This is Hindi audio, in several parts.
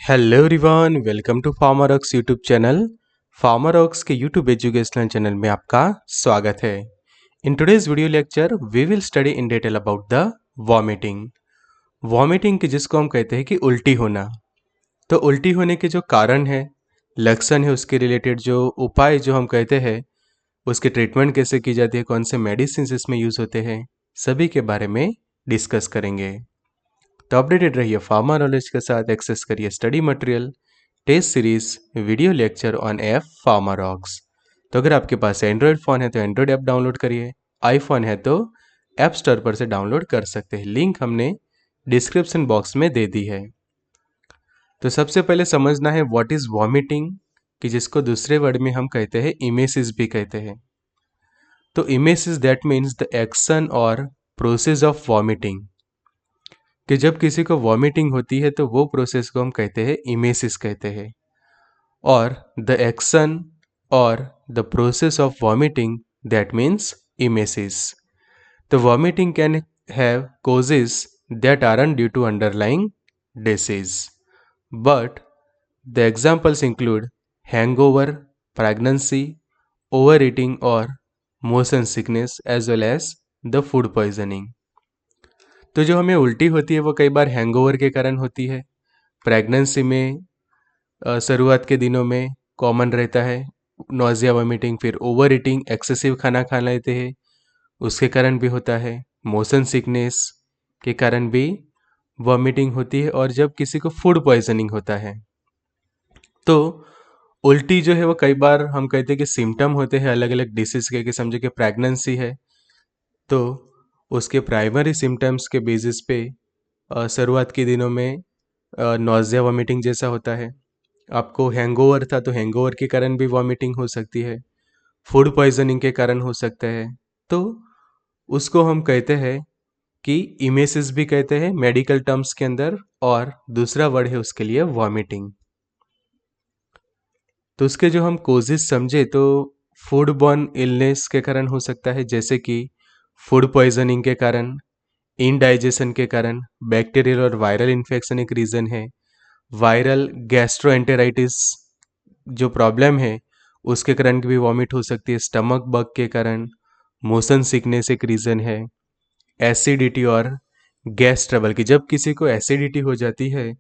Hello everyone, welcome to Pharmarocks YouTube channel. Pharmarocks के यूट्यूब एजुकेशनल चैनल में आपका स्वागत है। In today's video lecture we will study in detail about the vomiting. Vomiting की जिसको हम कहते हैं कि उल्टी होना। तो उल्टी होने के जो कारण है, लक्षण है, उसके रिलेटेड जो उपाय जो हम कहते हैं, उसकी ट्रीटमेंट कैसे की जाती है, कौन से मेडिसिन इसमें यूज़ होते हैं, सभी के बारे में डिस्कस करेंगे। तो अपडेटेड रहिए फार्मा नॉलेज के साथ। एक्सेस करिए study material, test series, video lecture on app Pharma Rocks. तो अगर आपके पास एंड्रॉयड फ़ोन है तो एंड्रॉयड ऐप डाउनलोड करिए, आईफोन है तो ऐप स्टोर पर से डाउनलोड कर सकते हैं। लिंक हमने डिस्क्रिप्शन बॉक्स में दे दी है। तो सबसे पहले समझना है व्हाट इज़ वॉमिटिंग, कि जिसको दूसरे वर्ड में हम कहते हैं इमेसिस भी कहते हैं। तो emesis that means the action और प्रोसेस ऑफ वॉमिटिंग, कि जब किसी को वॉमिटिंग होती है तो वो प्रोसेस को हम कहते हैं इमेसिस कहते हैं। और द एक्शन और the process of vomiting that means emesis. तो vomiting can have causes that aren't due to underlying disease, but the examples include hangover, pregnancy, overeating or motion sickness as well as the food poisoning। तो जो हमें उल्टी होती है वो कई बार हैंगओवर के कारण होती है। प्रेगनेंसी में शुरुआत के दिनों में कॉमन रहता है नोजिया वॉमिटिंग। फिर ओवर ईटिंग, एक्सेसिव खाना खा लेते हैं, उसके कारण भी होता है। मोशन सिकनेस के कारण भी वॉमिटिंग होती है। और जब किसी को फूड पॉइजनिंग होता है तो उल्टी जो है वो कई बार हम कहते हैं कि सिम्टम होते हैं अलग अलग डिसीज के। कि समझो कि प्रेगनेंसी है तो उसके प्राइमरी सिम्टम्स के बेसिस पे शुरुआत के दिनों में नोजिया वॉमिटिंग जैसा होता है। आपको हैंगओवर था तो हैंगओवर के कारण भी वॉमिटिंग हो सकती है, फूड पॉइजनिंग के कारण हो सकता है। तो उसको हम कहते हैं कि इमेसिस भी कहते हैं मेडिकल टर्म्स के अंदर, और दूसरा वर्ड है उसके लिए वॉमिटिंग। तो उसके जो हम कोजेस समझे तो फूड बॉर्न इलनेस के कारण हो सकता है, जैसे कि फूड पॉइजनिंग के कारण, इनडाइजेशन के कारण। बैक्टीरियल और वायरल इन्फेक्शन एक रीज़न है। वायरल गैस्ट्रोएंटेराइटिस जो प्रॉब्लम है उसके कारण भी वॉमिट हो सकती है। स्टमक बग के कारण, मोशन सिकनेस एक रीज़न है। एसिडिटी और गैस ट्रबल, की जब किसी को एसिडिटी हो जाती है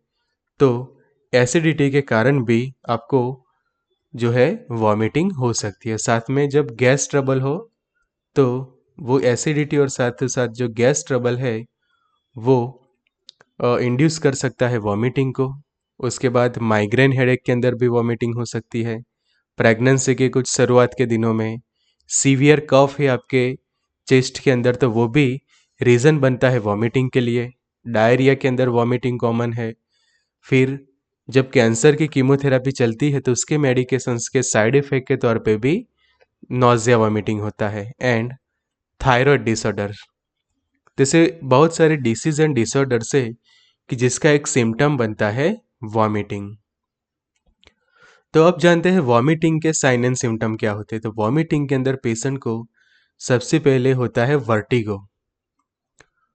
तो एसिडिटी के कारण भी आपको जो है वॉमिटिंग हो सकती है। साथ में जब गैस ट्रबल हो तो वो एसिडिटी और साथ ही साथ जो गैस ट्रबल है वो इंड्यूस कर सकता है वॉमिटिंग को। उसके बाद माइग्रेन हेडेक के अंदर भी वॉमिटिंग हो सकती है। प्रेगनेंसी के कुछ शुरुआत के दिनों में सीवियर कफ है आपके चेस्ट के अंदर तो वो भी रीज़न बनता है वॉमिटिंग के लिए। डायरिया के अंदर वॉमिटिंग कॉमन है। फिर जब कैंसर की कीमोथेरेपी चलती है तो उसके मेडिकेशंस के साइड इफ़ेक्ट के तौर पे भी नोजिया वॉमिटिंग होता है। एंड थायराइड डिसऑर्डर, जैसे बहुत सारे डिसीज एंड डिसऑर्डर से कि जिसका एक सिम्टम बनता है वॉमिटिंग। तो अब जानते हैं वॉमिटिंग के साइन एंड सिम्टम क्या होते हैं। तो वॉमिटिंग के अंदर पेशेंट को सबसे पहले होता है वर्टिगो।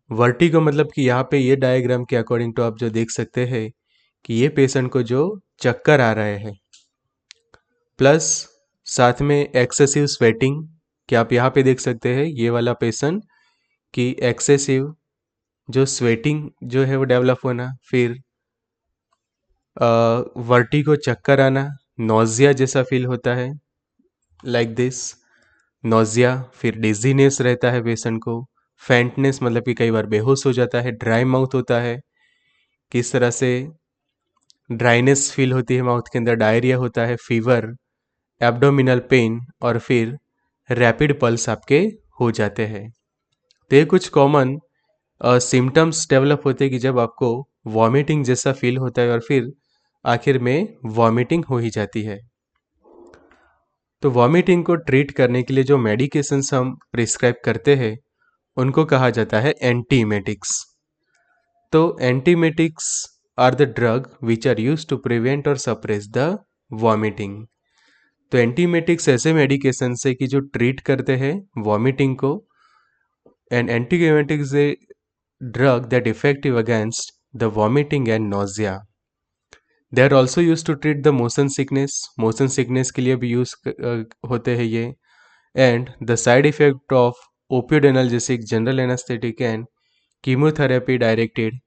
वर्टिगो मतलब कि यहाँ पे ये डायग्राम के अकॉर्डिंग तो आप जो देख सकते हैं कि ये पेशेंट को जो चक्कर आ रहे हैं, प्लस साथ में एक्सेसिव स्वेटिंग, कि आप यहाँ पे देख सकते हैं ये वाला पेशेंट कि एक्सेसिव जो स्वेटिंग जो है वो डेवलप होना। फिर वर्टिगो, चक्कर आना, नोजिया जैसा फील होता है लाइक दिस, नोजिया। फिर डिजीनेस रहता है पेशेंट को। फेंटनेस मतलब कि कई बार बेहोश हो जाता है। ड्राई माउथ होता है, किस तरह से ड्राइनेस फील होती है माउथ के अंदर। डायरिया होता है। फीवर, एब्डोमिनल पेन और फिर रैपिड पल्स आपके हो जाते हैं। तो ये कुछ कॉमन सिम्टम्स डेवलप होते हैं कि जब आपको वॉमिटिंग जैसा फील होता है और फिर आखिर में वॉमिटिंग हो ही जाती है। तो वॉमिटिंग को ट्रीट करने के लिए जो मेडिकेशंस हम प्रिस्क्राइब करते हैं उनको कहा जाता है एंटीमेटिक्स। तो antiemetics are the drug which are use to prevent और सप्रेस द वॉमिटिंग। तो एंटीमेटिक्स ऐसे मेडिकेशन है कि जो ट्रीट करते हैं वॉमिटिंग को। And antiemetics drug that effective against the vomiting and nausea. They are also use to treat the motion sickness के लिए भी यूज होते हैं ये। And the side effect of opioid analgesic, general anaesthetic and chemotherapy directed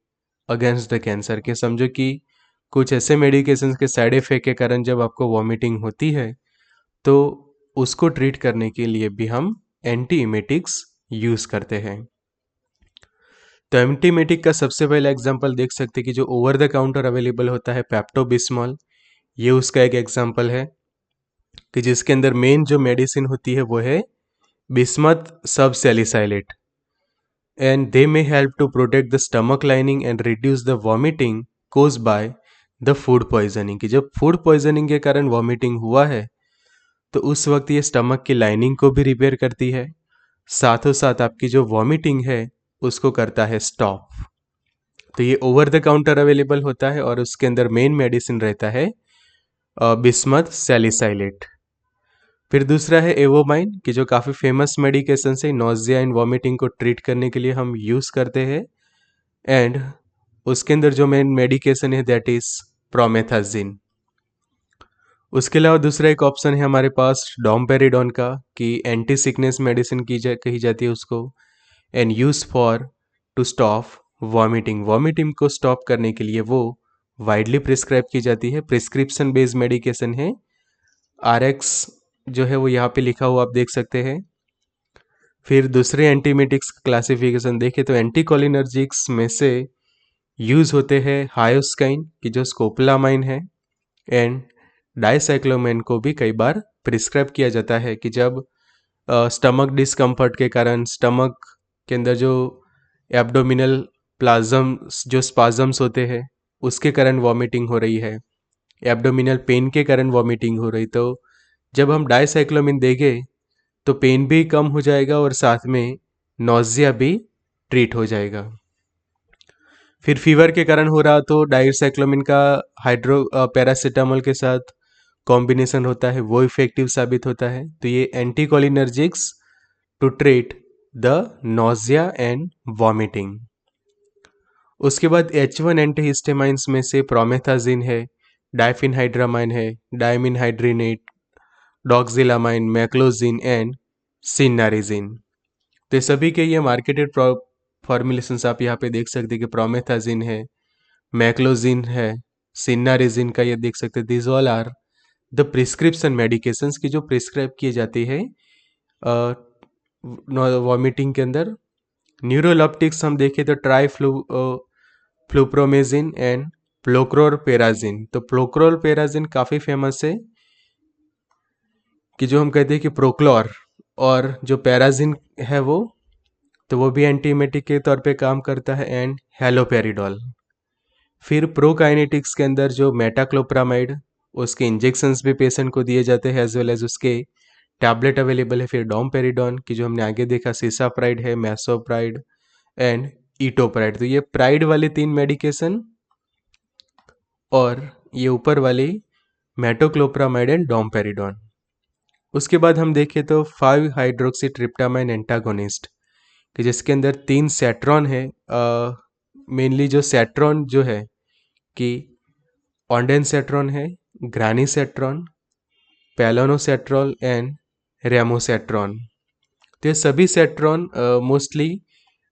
against the cancer, के समझो कि कुछ ऐसे मेडिकेशंस के साइड इफेक्ट के कारण जब आपको वॉमिटिंग होती है तो उसको ट्रीट करने के लिए भी हम एंटी इमेटिक्स यूज करते हैं। तो एंटीमेटिक का सबसे पहला एग्जांपल देख सकते हैं कि जो ओवर द काउंटर अवेलेबल होता है पेप्टोबिस्मॉल, ये उसका एक एग्जांपल है कि जिसके अंदर मेन जो मेडिसिन होती है वो है bismuth subsalicylate, and they may help to protect the stomach lining and reduce the vomiting cause by the food poisoning, कि जब फूड पॉइजनिंग के कारण वॉमिटिंग हुआ है तो उस वक्त ये स्टमक की लाइनिंग को भी रिपेयर करती है, साथों साथ आपकी जो वॉमिटिंग है उसको करता है स्टॉप। तो ये ओवर द काउंटर अवेलेबल होता है और उसके अंदर मेन मेडिसिन रहता है बिस्मथ सैलिसाइलेट। फिर दूसरा है एवोमाइन, कि जो काफ़ी फेमस मेडिकेशन है, नोजिया एंड वॉमिटिंग को ट्रीट करने के लिए हम यूज़ करते हैं। एंड उसके अंदर जो मेन मेडिकेशन है दैट इज प्रोमेथाजिन। उसके अलावा दूसरा एक ऑप्शन है हमारे पास डोमपेरिडोन का, कि एंटी सिकनेस मेडिसिन कही जाती है उसको, and use for to stop vomiting, vomiting को स्टॉप करने के लिए वो वाइडली प्रिस्क्राइब की जाती है, प्रिस्क्रिप्शन बेस्ड मेडिकेशन है। RX जो है वो यहाँ पे लिखा हुआ आप देख सकते हैं। फिर दूसरे एंटीमेटिक्स क्लासिफिकेशन देखें तो एंटीकोलिनर्जिक्स में से यूज होते हैं हायोस्काइन, की जो स्कोपोलामाइन है, एंड डाइसाइक्लोमेन को भी कई बार प्रिस्क्राइब किया जाता है कि जब स्टमक डिस्कम्फर्ट के कारण, स्टमक के अंदर जो एब्डोमिनल प्लाज्म्स जो स्पाजम्स होते हैं उसके कारण वॉमिटिंग हो रही है, एब्डोमिनल पेन के कारण वॉमिटिंग हो रही, तो जब हम डाइसाइक्लोमिन देंगे तो पेन भी कम हो जाएगा और साथ में नोजिया भी ट्रीट हो जाएगा। फिर फीवर के कारण हो रहा तो डाइसाइक्लोमिन का हाइड्रो पैरासीटामोल के साथ कॉम्बिनेशन होता है, वो इफेक्टिव साबित होता है। तो ये anticholinergics to treat the nausea and vomiting. उसके बाद H1 एंटीहिस्टामाइंस में से प्रोमेथाजिन है, डाइफिनहाइड्रामाइन है, डायमिनहाइड्रिनेट, डॉक्सिलामाइन, मैक्लोजिन एंड सिनारिजिन। तो ये सभी के ये मार्केटेड फॉर्मुलेशंस आप यहाँ पे देख सकते हैं कि प्रोमेथाजिन है, मैक्लोजिन है, सिनारिजिन का ये देख सकते हैं। This all are the prescription medications की जो प्रिस्क्राइब की जाती है वॉमिटिंग के अंदर। न्यूरोलेप्टिक्स हम देखें तो फ्लूप्रोमेजिन एंड प्लोक्रोरपेराजिन। तो प्लोक्रोरपेराजिन काफ़ी फेमस है, कि जो हम कहते हैं कि प्रोक्लोर, और जो पैराजिन है वो भी एंटीमेटिक के तौर पे काम करता है, एंड हेलोपेरिडोल। फिर प्रोकाइनेटिक्स के अंदर जो मेटाक्लोप्रामाइड, उसके इंजेक्शंस भी पेशेंट को दिए जाते हैं एज वेल एज उसके टैबलेट अवेलेबल है। फिर डोमपेरिडोन की जो हमने आगे देखा, सिसाप्राइड है, मैसोप्राइड एंड ईटोप्राइड। तो ये प्राइड वाले 3 मेडिकेशन और ये ऊपर वाली मेटोक्लोप्रामाइड एंड डोमपेरिडोन। उसके बाद हम देखें तो 5 हाइड्रोक्सी ट्रिप्टामाइन एंटागोनिस्ट, कि जिसके अंदर 3 सेट्रॉन है। मेनली जो सेट्रॉन जो है कि ऑन्डेनसेट्रॉन है, ग्रानीसेट्रॉन, पैलोनोसेट्रॉल एंड रेमोसेट्रॉन। तो ये सभी सेट्रॉन मोस्टली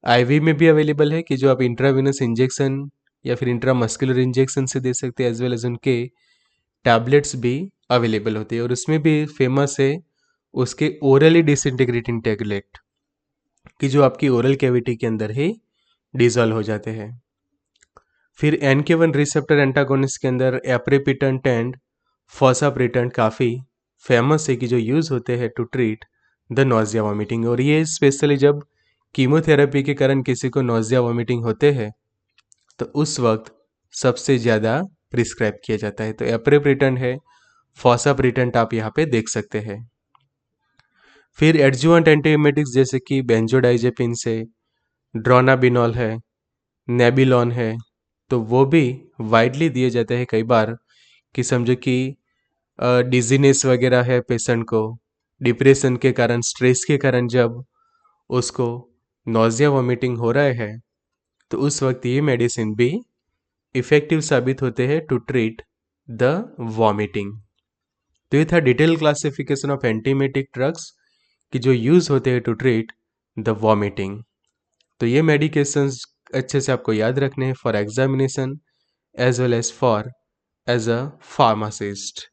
आईवी में भी अवेलेबल है, कि जो आप इंट्रावेनस इंजेक्शन या फिर इंट्रामस्कुलर इंजेक्शन से दे सकते हैं, एज वेल एज उनके टैबलेट्स भी अवेलेबल होते हैं। और उसमें भी फेमस है उसके ओरली डिसइंटीग्रेटिंग टैबलेट, कि जो आपकी ओरल कैविटी के अंदर ही डिजॉल्व हो जाते हैं। फिर NK1 रिसेप्टर एंटागोनिस्ट के अंदर एप्रिपिटेंट एंड फॉसाप्रिटेंट काफ़ी फेमस है, कि जो यूज़ होते हैं to treat the nausea vomiting. और ये स्पेशली जब कीमोथेरेपी के कारण किसी को नोजिया वॉमिटिंग होते हैं तो उस वक्त सबसे ज़्यादा प्रिस्क्राइब किया जाता है। तो एप्रिपिटेंट है, फॉसाप्रिटेंट आप यहाँ पे देख सकते हैं। फिर एडजुवेंट एंटीएमेटिक्स जैसे कि बेंजोडाइजेपिन से, ड्रोनाबिनॉल है, नेबिलॉन है, तो वो भी वाइडली दिए जाते हैं कई बार, कि समझो कि डिजीनेस वगैरह है पेशेंट को, डिप्रेशन के कारण, स्ट्रेस के कारण जब उसको नोजिया वॉमिटिंग हो रहा है तो उस वक्त ये मेडिसिन भी इफ़ेक्टिव साबित होते हैं टू ट्रीट द वॉमिटिंग। तो ये था detail classification of antiemetic drugs कि जो यूज़ होते हैं टू ट्रीट द वॉमिटिंग। तो ये मेडिकेशंस अच्छे से आपको याद रखने हैं for examination as well as for as a pharmacist.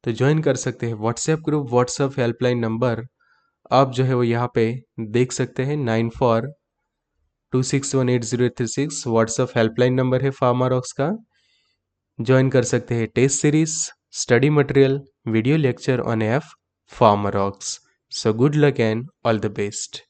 तो ज्वाइन कर सकते हैं WhatsApp group. WhatsApp helpline number आप जो है वो यहाँ पे देख सकते हैं 9426180836 व्हाट्सएप हेल्पलाइन नंबर है फार्मारॉक्स का। ज्वाइन कर सकते हैं test series, study material, video lecture on F Pharmarocks. So good luck and all the best.